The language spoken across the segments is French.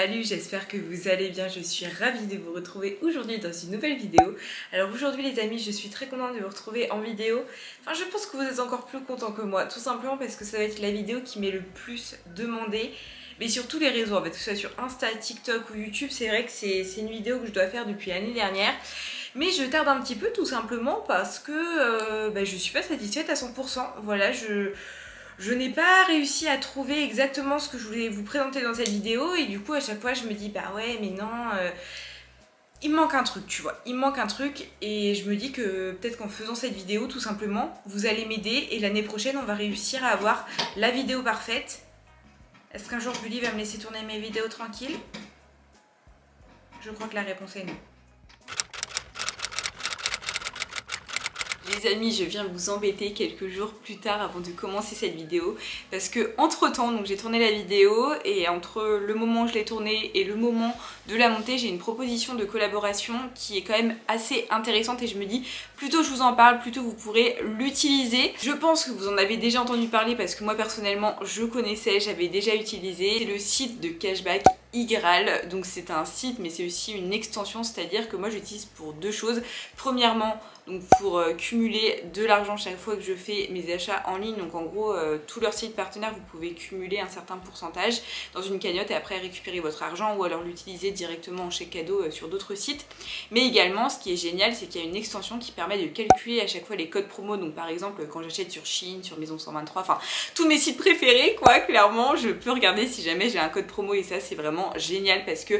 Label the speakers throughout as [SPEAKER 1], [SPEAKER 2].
[SPEAKER 1] Salut, j'espère que vous allez bien, je suis ravie de vous retrouver aujourd'hui dans une nouvelle vidéo. Alors aujourd'hui les amis, je suis très contente de vous retrouver en vidéo. Enfin je pense que vous êtes encore plus contents que moi, tout simplement parce que ça va être la vidéo qui m'est le plus demandée. Mais sur tous les réseaux, en fait, que ce soit sur Insta, TikTok ou YouTube, c'est vrai que c'est une vidéo que je dois faire depuis l'année dernière. Mais je tarde un petit peu tout simplement parce que je suis pas satisfaite à 100%. Voilà, je n'ai pas réussi à trouver exactement ce que je voulais vous présenter dans cette vidéo et du coup à chaque fois je me dis bah ouais mais non, il me manque un truc, tu vois, il me manque un truc et je me dis que peut-être qu'en faisant cette vidéo tout simplement vous allez m'aider et l'année prochaine on va réussir à avoir la vidéo parfaite. Est-ce qu'un jour Bully va me laisser tourner mes vidéos tranquille? Je crois que la réponse est non. Les amis, je viens vous embêter quelques jours plus tard avant de commencer cette vidéo parce que entre temps, donc j'ai tourné la vidéo et entre le moment où je l'ai tournée et le moment de la monter, j'ai une proposition de collaboration qui est quand même assez intéressante et je me dis plutôt je vous en parle, plutôt vous pourrez l'utiliser. Je pense que vous en avez déjà entendu parler parce que moi personnellement je connaissais, j'avais déjà utilisé. C'est le site de cashback iGraal, donc c'est un site mais c'est aussi une extension, c'est-à-dire que moi j'utilise pour deux choses. Premièrement, donc pour cumuler de l'argent chaque fois que je fais mes achats en ligne, donc en gros tous leurs sites partenaires vous pouvez cumuler un certain pourcentage dans une cagnotte et après récupérer votre argent ou alors l'utiliser directement en chèque cadeau sur d'autres sites. Mais également ce qui est génial c'est qu'il y a une extension qui permet de calculer à chaque fois les codes promo, donc par exemple quand j'achète sur Shein, sur Maison 123, enfin tous mes sites préférés quoi, clairement je peux regarder si jamais j'ai un code promo et ça c'est vraiment génial parce que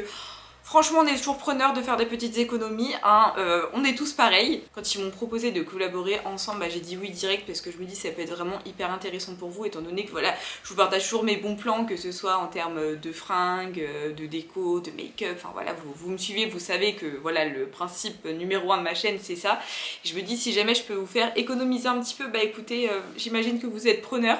[SPEAKER 1] franchement on est toujours preneur de faire des petites économies, hein. On est tous pareils. Quand ils m'ont proposé de collaborer ensemble, j'ai dit oui direct parce que je me dis ça peut être vraiment hyper intéressant pour vous étant donné que voilà, je vous partage toujours mes bons plans, que ce soit en termes de fringues, de déco, de make-up, enfin voilà, vous me suivez, vous savez que voilà le principe numéro 1 de ma chaîne c'est ça. Je me dis si jamais je peux vous faire économiser un petit peu, bah écoutez, j'imagine que vous êtes preneur.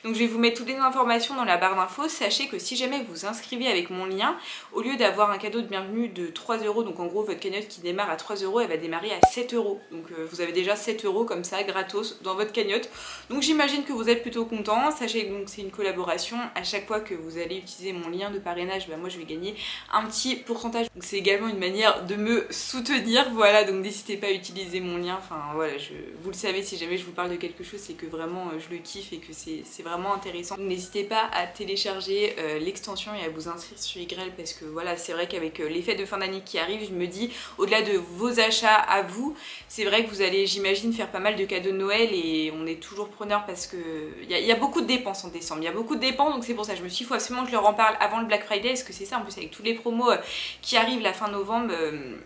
[SPEAKER 1] Donc je vais vous mettre toutes les informations dans la barre d'infos. Sachez que si jamais vous inscrivez avec mon lien, au lieu d'avoir un cadeau de bienvenue de 3 €, donc en gros votre cagnotte qui démarre à 3 €, elle va démarrer à 7 €. Donc vous avez déjà 7 € comme ça gratos dans votre cagnotte. Donc j'imagine que vous êtes plutôt content. Sachez que c'est une collaboration. À chaque fois que vous allez utiliser mon lien de parrainage, bah moi je vais gagner un petit pourcentage. Donc c'est également une manière de me soutenir. Voilà, donc n'hésitez pas à utiliser mon lien. Enfin voilà, vous le savez, si jamais je vous parle de quelque chose, c'est que vraiment je le kiffe et que c'est vraiment intéressant. Donc n'hésitez pas à télécharger l'extension et à vous inscrire sur iGraal parce que voilà, c'est vrai qu'avec les fêtes de fin d'année qui arrivent, je me dis au-delà de vos achats à vous, c'est vrai que vous allez, j'imagine, faire pas mal de cadeaux de Noël et on est toujours preneur parce que il y a beaucoup de dépenses en décembre, il y a beaucoup de dépenses, donc c'est pour ça je me suis dit il faut absolument que je leur en parle avant le Black Friday parce que c'est ça en plus avec tous les promos qui arrivent la fin novembre,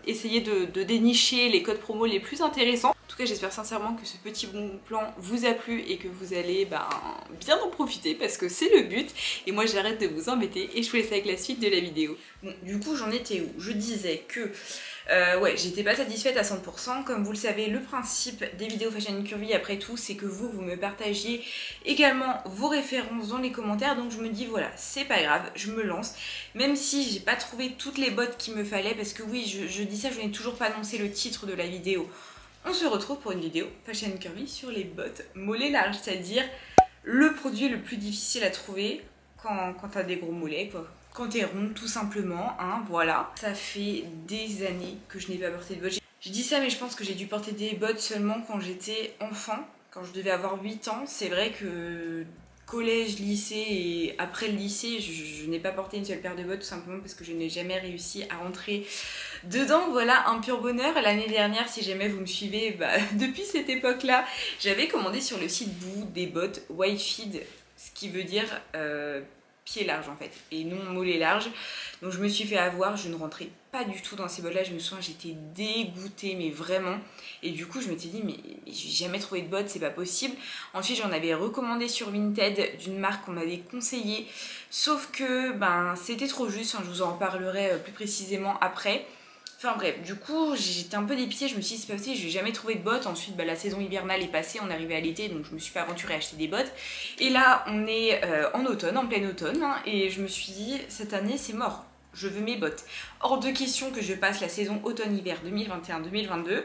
[SPEAKER 1] essayez de dénicher les codes promos les plus intéressants. En tout cas j'espère sincèrement que ce petit bon plan vous a plu et que vous allez bien en profiter parce que c'est le but et moi j'arrête de vous embêter et je vous laisse avec la suite de la vidéo. Bon, du coup j'en étais où? Je disais que ouais, j'étais pas satisfaite à 100%. Comme vous le savez, le principe des vidéos Fashion Curvy après tout, c'est que vous me partagiez également vos références dans les commentaires. Donc je me dis voilà, c'est pas grave, je me lance. Même si j'ai pas trouvé toutes les bottes qu'il me fallait, parce que oui, je dis ça, je n'ai toujours pas annoncé le titre de la vidéo. On se retrouve pour une vidéo Fashion Curvy sur les bottes mollets larges, c'est-à-dire le produit le plus difficile à trouver quand t'as des gros mollets quoi. Quand t'es ronde tout simplement, hein, voilà. Ça fait des années que je n'ai pas porté de bottes. Je dis ça mais je pense que j'ai dû porter des bottes seulement quand j'étais enfant, quand je devais avoir 8 ans. C'est vrai que collège, lycée et après le lycée, je n'ai pas porté une seule paire de bottes tout simplement parce que je n'ai jamais réussi à rentrer dedans. Voilà, un pur bonheur. L'année dernière, si jamais vous me suivez, depuis cette époque-là, j'avais commandé sur le site Boo des bottes Wide Feet, ce qui veut dire pied large en fait et non mollet large. Donc je me suis fait avoir, je ne rentrais pas du tout dans ces bottes là, je me souviens j'étais dégoûtée mais vraiment et du coup je m'étais dit mais j'ai jamais trouvé de bottes, c'est pas possible. Ensuite j'en avais recommandé sur Vinted d'une marque qu'on m'avait conseillé sauf que c'était trop juste, je vous en reparlerai plus précisément après. Enfin bref, du coup j'étais un peu dépitée, je me suis dit c'est pas possible, je vais jamais trouver de bottes. Ensuite la saison hivernale est passée, on est arrivé à l'été donc je me suis pas aventurée à acheter des bottes. Et là on est en automne, en plein automne, hein, et je me suis dit cette année c'est mort, je veux mes bottes. Hors de question que je passe la saison automne-hiver 2021-2022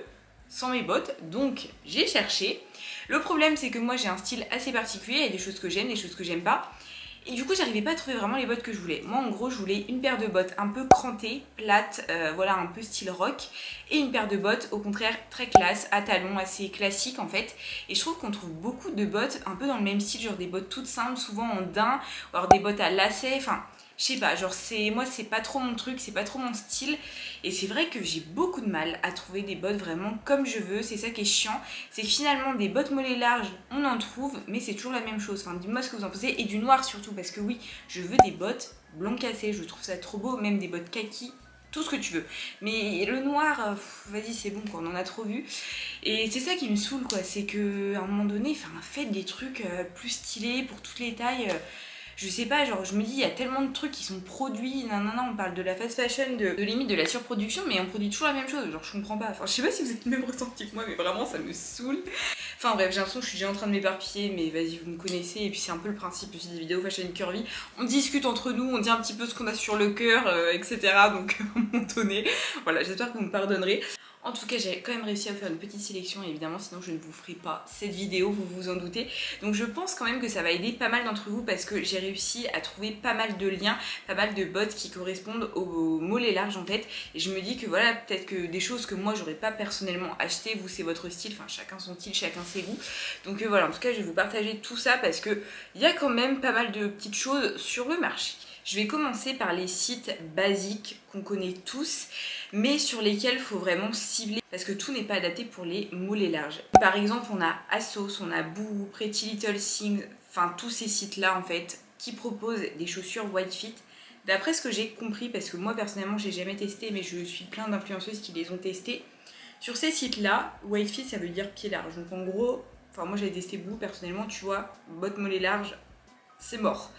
[SPEAKER 1] sans mes bottes, donc j'ai cherché. Le problème c'est que moi j'ai un style assez particulier, il y a des choses que j'aime, des choses que j'aime pas. Et du coup j'arrivais pas à trouver vraiment les bottes que je voulais. Moi en gros je voulais une paire de bottes un peu crantées, plates, voilà un peu style rock, et une paire de bottes au contraire très classe, à talons, assez classiques en fait. Et je trouve qu'on trouve beaucoup de bottes un peu dans le même style, genre des bottes toutes simples, souvent en daim, ou alors des bottes à lacets, enfin je sais pas, genre moi c'est pas trop mon truc, c'est pas trop mon style. Et c'est vrai que j'ai beaucoup de mal à trouver des bottes vraiment comme je veux, c'est ça qui est chiant. C'est que finalement des bottes mollets larges, on en trouve, mais c'est toujours la même chose. Enfin dis-moi ce que vous en pensez, et du noir surtout, parce que oui, je veux des bottes blanc cassé, je trouve ça trop beau, même des bottes kaki, tout ce que tu veux. Mais le noir, vas-y c'est bon quoi, on en a trop vu. Et c'est ça qui me saoule quoi, c'est que à un moment donné, enfin faites des trucs plus stylés pour toutes les tailles. Je sais pas, genre je me dis il y a tellement de trucs qui sont produits, nanana, on parle de la fast fashion, de limite de la surproduction, mais on produit toujours la même chose, genre je comprends pas. Enfin je sais pas si vous êtes le même ressenti que moi, mais vraiment ça me saoule. Enfin bref, j'ai l'impression que je suis déjà en train de m'éparpiller, mais vas-y vous me connaissez, et puis c'est un peu le principe aussi des vidéos fashion curvy. On discute entre nous, on dit un petit peu ce qu'on a sur le cœur, etc. Donc à un moment donné, voilà, j'espère que vous me pardonnerez. En tout cas, j'ai quand même réussi à vous faire une petite sélection, évidemment, sinon je ne vous ferai pas cette vidéo, vous vous en doutez. Donc je pense quand même que ça va aider pas mal d'entre vous parce que j'ai réussi à trouver pas mal de liens, pas mal de bottes qui correspondent aux mollets larges en fait. Et je me dis que voilà, peut-être que des choses que moi j'aurais pas personnellement acheté, vous c'est votre style, enfin chacun son style, chacun ses goûts. Donc voilà, en tout cas je vais vous partager tout ça parce que il y a quand même pas mal de petites choses sur le marché. Je vais commencer par les sites basiques qu'on connaît tous, mais sur lesquels il faut vraiment cibler parce que tout n'est pas adapté pour les mollets larges. Par exemple, on a ASOS, on a Boohoo, Pretty Little Things, enfin tous ces sites-là en fait, qui proposent des chaussures white fit. D'après ce que j'ai compris, parce que moi personnellement j'ai jamais testé, mais je suis plein d'influenceuses qui les ont testés. Sur ces sites-là, white fit ça veut dire pied large. Donc en gros, enfin moi j'avais testé Boohoo personnellement, tu vois, bottes mollets larges, c'est mort.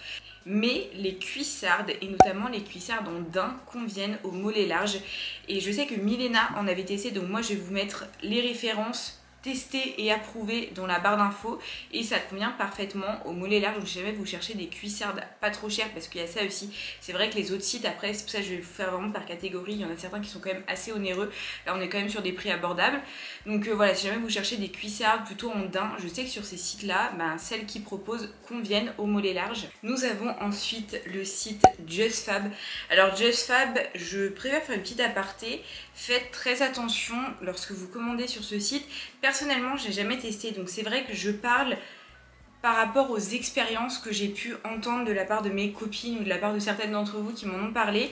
[SPEAKER 1] Mais les cuissardes, et notamment les cuissardes en daim, conviennent aux mollets larges. Et je sais que Milena en avait testé, donc moi je vais vous mettre les références testées et approuvées dans la barre d'infos. Et ça convient parfaitement aux mollets larges, donc si jamais vous cherchez des cuissardes pas trop chères, parce qu'il y a ça aussi. C'est vrai que les autres sites, après, c'est pour ça que je vais vous faire vraiment par catégorie. Il y en a certains qui sont quand même assez onéreux. Là on est quand même sur des prix abordables. Donc voilà, si jamais vous cherchez des cuissardes plutôt en daim, je sais que sur ces sites-là, celles qui proposent conviennent aux mollets larges. Nous avons ensuite le site JustFab. Alors JustFab, je préfère faire une petite aparté. Faites très attention lorsque vous commandez sur ce site. Personnellement, je n'ai jamais testé, donc c'est vrai que je parle par rapport aux expériences que j'ai pu entendre de la part de mes copines ou de la part de certaines d'entre vous qui m'en ont parlé.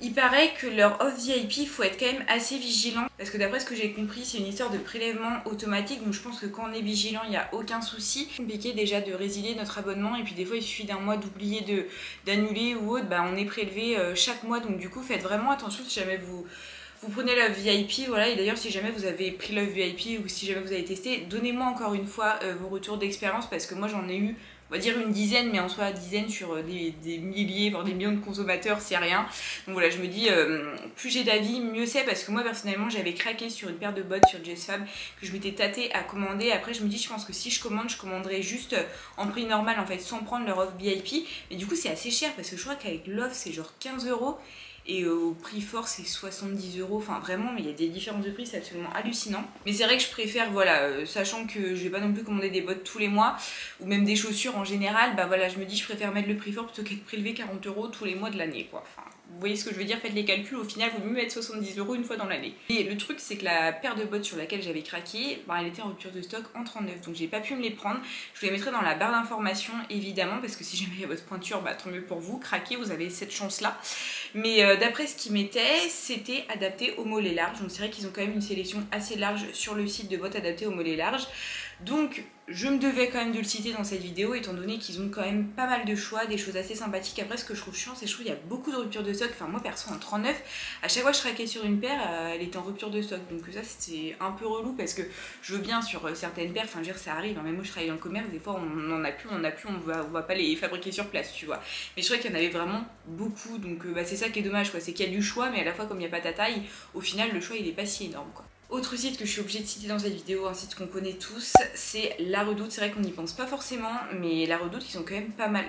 [SPEAKER 1] Il paraît que leur off VIP, il faut être quand même assez vigilant parce que d'après ce que j'ai compris, c'est une histoire de prélèvement automatique, donc je pense que quand on est vigilant, il n'y a aucun souci. C'est compliqué déjà de résilier notre abonnement et puis des fois il suffit d'un mois d'oublier d'annuler ou autre, on est prélevé chaque mois, donc du coup faites vraiment attention si jamais vous prenez la VIP, voilà, et d'ailleurs si jamais vous avez pris la VIP ou si jamais vous avez testé, donnez-moi encore une fois vos retours d'expérience parce que moi j'en ai eu, on va dire une dizaine, mais en soi dizaine sur des milliers, voire des millions de consommateurs, c'est rien. Donc voilà, je me dis, plus j'ai d'avis, mieux c'est, parce que moi personnellement j'avais craqué sur une paire de bottes sur JustFab que je m'étais tâtée à commander. Après je me dis, je pense que si je commanderais juste en prix normal en fait, sans prendre leur offre VIP. Mais du coup c'est assez cher parce que je crois qu'avec l'offre c'est genre 15 €. Et au prix fort c'est 70 €, enfin vraiment, mais il y a des différences de prix, c'est absolument hallucinant. Mais c'est vrai que je préfère, voilà, sachant que je vais pas non plus commander des bottes tous les mois ou même des chaussures en général, voilà, je me dis je préfère mettre le prix fort plutôt qu'être prélevé 40 € tous les mois de l'année quoi. Enfin, vous voyez ce que je veux dire, faites les calculs, au final vaut mieux mettre 70 € une fois dans l'année. Et le truc c'est que la paire de bottes sur laquelle j'avais craqué, elle était en rupture de stock en 39, donc j'ai pas pu me les prendre. Je vous les mettrai dans la barre d'informations évidemment, parce que si jamais il y a votre pointure, tant mieux pour vous, craquez, vous avez cette chance là. Mais d'après ce qu'ils mettaient, c'était adapté aux mollets larges, donc c'est vrai qu'ils ont quand même une sélection assez large sur le site de bottes adaptées aux mollets larges. Donc je me devais quand même de le citer dans cette vidéo, étant donné qu'ils ont quand même pas mal de choix, des choses assez sympathiques. Après ce que je trouve chiant, c'est que je trouve qu'il y a beaucoup de ruptures de stock. Enfin moi perso en 39, à chaque fois que je craquais sur une paire, elle était en rupture de stock. Donc ça c'était un peu relou parce que je veux bien sur certaines paires, enfin je veux dire ça arrive, même moi je travaille dans le commerce, des fois on en a plus, on va pas les fabriquer sur place, tu vois. Mais je trouvais qu'il y en avait vraiment beaucoup, donc c'est ça qui est dommage quoi, c'est qu'il y a du choix, mais à la fois comme il n'y a pas ta taille, au final le choix il est pas si énorme quoi. Autre site que je suis obligée de citer dans cette vidéo, un site qu'on connaît tous, c'est La Redoute. C'est vrai qu'on n'y pense pas forcément, mais La Redoute, ils ont quand même pas mal,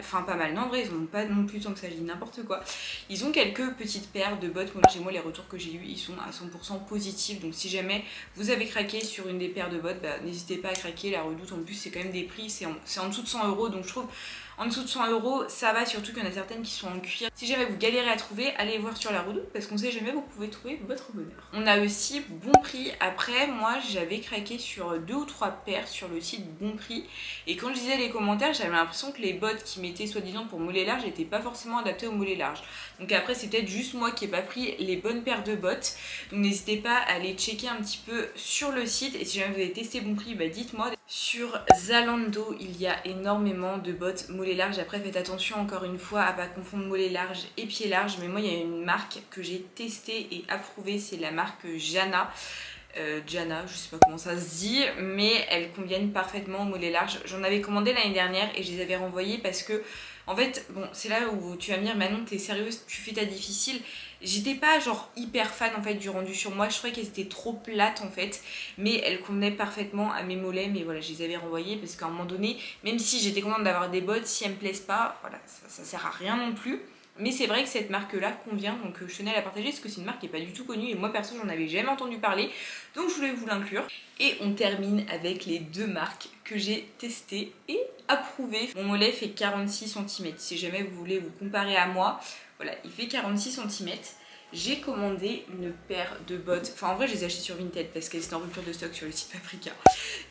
[SPEAKER 1] non en vrai, ils n'ont pas non plus tant que ça, je dis n'importe quoi. Ils ont quelques petites paires de bottes, moi les retours que j'ai eu, ils sont à 100% positifs, donc si jamais vous avez craqué sur une des paires de bottes, n'hésitez pas à craquer. La Redoute en plus c'est quand même des prix, c'est en dessous de 100 €, donc je trouve En dessous de 100 € ça va, surtout qu'il y en a certaines qui sont en cuir. Si jamais vous galérez à trouver, allez voir sur la Redoute parce qu'on sait jamais, vous pouvez trouver votre bonheur. On a aussi Bon Prix. Après, moi j'avais craqué sur 2 ou 3 paires sur le site Bon Prix et quand je lisais les commentaires, j'avais l'impression que les bottes qui mettaient soi-disant pour mollet large n'étaient pas forcément adaptées au mollet large. Donc après, c'est peut-être juste moi qui n'ai pas pris les bonnes paires de bottes. Donc n'hésitez pas à aller checker un petit peu sur le site et si jamais vous avez testé Bon Prix, bah dites-moi. Sur Zalando, il y a énormément de bottes mollet large. Après, faites attention encore une fois à pas confondre mollet large et pied large. Mais moi, il y a une marque que j'ai testée et approuvée, c'est la marque Jana. Jana, je sais pas comment ça se dit, mais elles conviennent parfaitement au mollet large. J'en avais commandé l'année dernière et je les avais renvoyées parce que, en fait, bon, c'est là où tu vas me dire, Manon, t'es sérieuse, tu fais ta difficile. J'étais pas genre hyper fan en fait du rendu sur moi, je trouvais qu'elles étaient trop plates en fait, mais elles convenaient parfaitement à mes mollets, mais voilà, je les avais renvoyées parce qu'à un moment donné, même si j'étais contente d'avoir des bottes, si elles me plaisent pas, voilà, ça sert à rien non plus. Mais c'est vrai que cette marque-là convient, donc je tenais à la partager parce que c'est une marque qui n'est pas du tout connue et moi perso j'en avais jamais entendu parler, donc je voulais vous l'inclure. Et on termine avec les deux marques que j'ai testées et approuvées. Mon mollet fait 46 cm, si jamais vous voulez vous comparer à moi, voilà, il fait 46 cm. J'ai commandé une paire de bottes, enfin en vrai je les ai achetées sur Vinted parce qu'elles étaient en rupture de stock sur le site Paprika.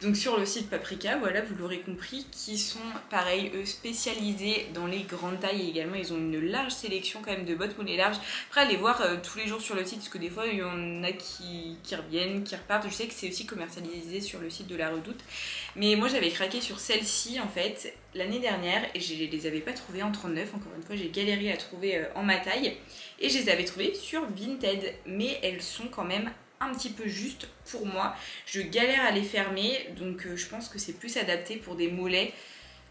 [SPEAKER 1] Donc sur le site Paprika, voilà, vous l'aurez compris, qui sont pareil, eux, spécialisés dans les grandes tailles et également ils ont une large sélection quand même de bottes mollet large. Après allez voir tous les jours sur le site parce que des fois il y en a qui reviennent, qui repartent. Je sais que c'est aussi commercialisé sur le site de la Redoute. Mais moi j'avais craqué sur celle-ci en fait l'année dernière et je les avais pas trouvées en 39, encore une fois j'ai galéré à trouver en ma taille et je les avais trouvées sur Vinted, mais elles sont quand même un petit peu justes pour moi. Je galère à les fermer, donc je pense que c'est plus adapté pour des mollets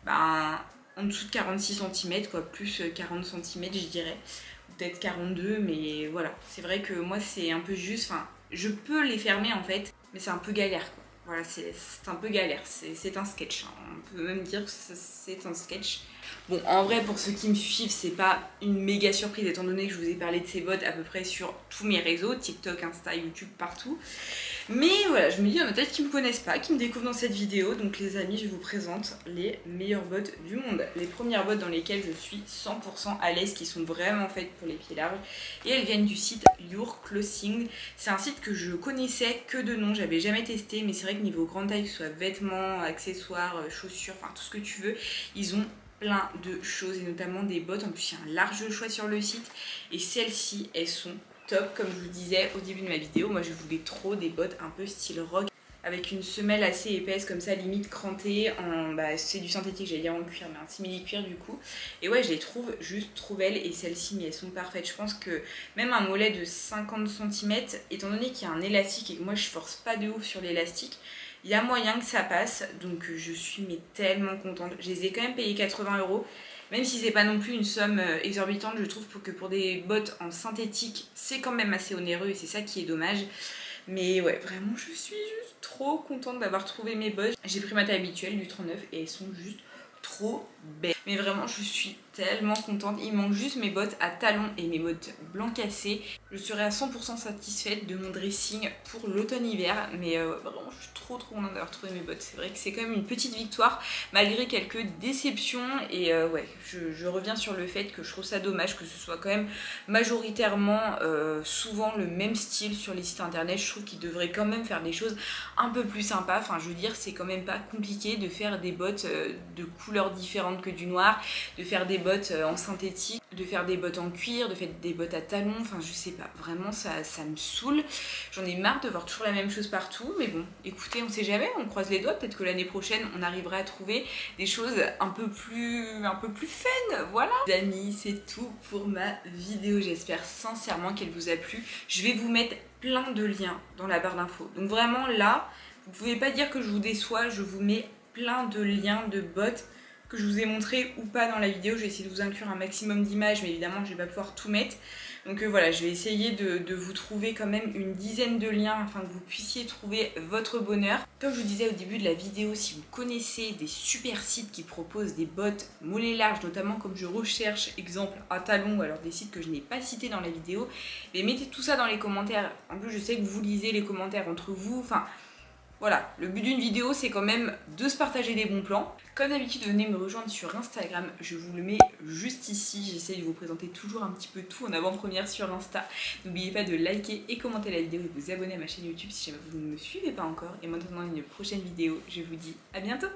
[SPEAKER 1] en dessous de 46 cm, quoi, plus 40 cm je dirais, peut-être 42, mais voilà, c'est vrai que moi c'est un peu juste, enfin je peux les fermer en fait, mais c'est un peu galère quoi. Voilà, c'est un peu galère, c'est un sketch, hein. On peut même dire que c'est un sketch. Bon, en vrai, pour ceux qui me suivent, c'est pas une méga surprise étant donné que je vous ai parlé de ces bottes à peu près sur tous mes réseaux, TikTok, Insta, YouTube, partout. Mais voilà, je me dis, il y en a peut-être qui me connaissent pas, qui me découvrent dans cette vidéo. Donc les amis, je vous présente les meilleures bottes du monde. Les premières bottes dans lesquelles je suis 100% à l'aise, qui sont vraiment faites pour les pieds larges. Et elles viennent du site Your Clothing. C'est un site que je connaissais que de nom, j'avais jamais testé. Mais c'est vrai que niveau grande taille, que ce soit vêtements, accessoires, chaussures, enfin tout ce que tu veux, ils ont plein de choses et notamment des bottes. En plus, il y a un large choix sur le site. Et celles-ci, elles sont top, comme je vous disais au début de ma vidéo. Moi je voulais trop des bottes un peu style rock avec une semelle assez épaisse comme ça, limite crantée en, c'est du synthétique, j'allais dire en cuir, mais un simili cuir du coup. Et ouais, je les trouve juste trop belles et celles-ci, mais elles sont parfaites. Je pense que même un mollet de 50 cm, étant donné qu'il y a un élastique et que moi je force pas de ouf sur l'élastique, il y a moyen que ça passe. Donc je suis mais tellement contente. Je les ai quand même payé 80 €. Même si c'est pas non plus une somme exorbitante, je trouve que pour des bottes en synthétique, c'est quand même assez onéreux et c'est ça qui est dommage. Mais ouais, vraiment, je suis juste trop contente d'avoir trouvé mes bottes. J'ai pris ma taille habituelle du 39 et elles sont juste trop belles. Mais vraiment, je suis tellement contente. Il manque juste mes bottes à talons et mes bottes blanc cassé. Je serai à 100% satisfaite de mon dressing pour l'automne-hiver. Mais vraiment, je suis trop contente d'avoir trouvé mes bottes. C'est vrai que c'est quand même une petite victoire malgré quelques déceptions. Et ouais, je reviens sur le fait que je trouve ça dommage que ce soit quand même majoritairement souvent le même style sur les sites internet. Je trouve qu'ils devraient quand même faire des choses un peu plus sympas. Enfin, je veux dire, c'est quand même pas compliqué de faire des bottes de couleurs différentes que du noir, de faire des bottes en synthétique, de faire des bottes en cuir, de faire des bottes à talons, enfin je sais pas, vraiment ça me saoule. J'en ai marre de voir toujours la même chose partout, mais bon, écoutez, on sait jamais, on croise les doigts, peut-être que l'année prochaine on arrivera à trouver des choses un peu plus fun, voilà. Les amis, c'est tout pour ma vidéo, j'espère sincèrement qu'elle vous a plu. Je vais vous mettre plein de liens dans la barre d'infos, donc vraiment là, vous pouvez pas dire que je vous déçois, je vous mets plein de liens de bottes que je vous ai montré ou pas dans la vidéo. Je vais essayer de vous inclure un maximum d'images, mais évidemment je vais pas pouvoir tout mettre. Donc voilà, je vais essayer de vous trouver quand même une dizaine de liens afin que vous puissiez trouver votre bonheur. Comme je vous disais au début de la vidéo, si vous connaissez des super sites qui proposent des bottes mollets larges, notamment comme je recherche exemple à talons ou alors des sites que je n'ai pas cités dans la vidéo, mais mettez tout ça dans les commentaires. En plus je sais que vous lisez les commentaires entre vous, enfin Voilà, le but d'une vidéo c'est quand même de se partager des bons plans. Comme d'habitude, venez me rejoindre sur Instagram, je vous le mets juste ici. J'essaie de vous présenter toujours un petit peu tout en avant-première sur Insta. N'oubliez pas de liker et commenter la vidéo et de vous abonner à ma chaîne YouTube si jamais vous ne me suivez pas encore. Et maintenant une prochaine vidéo, je vous dis à bientôt.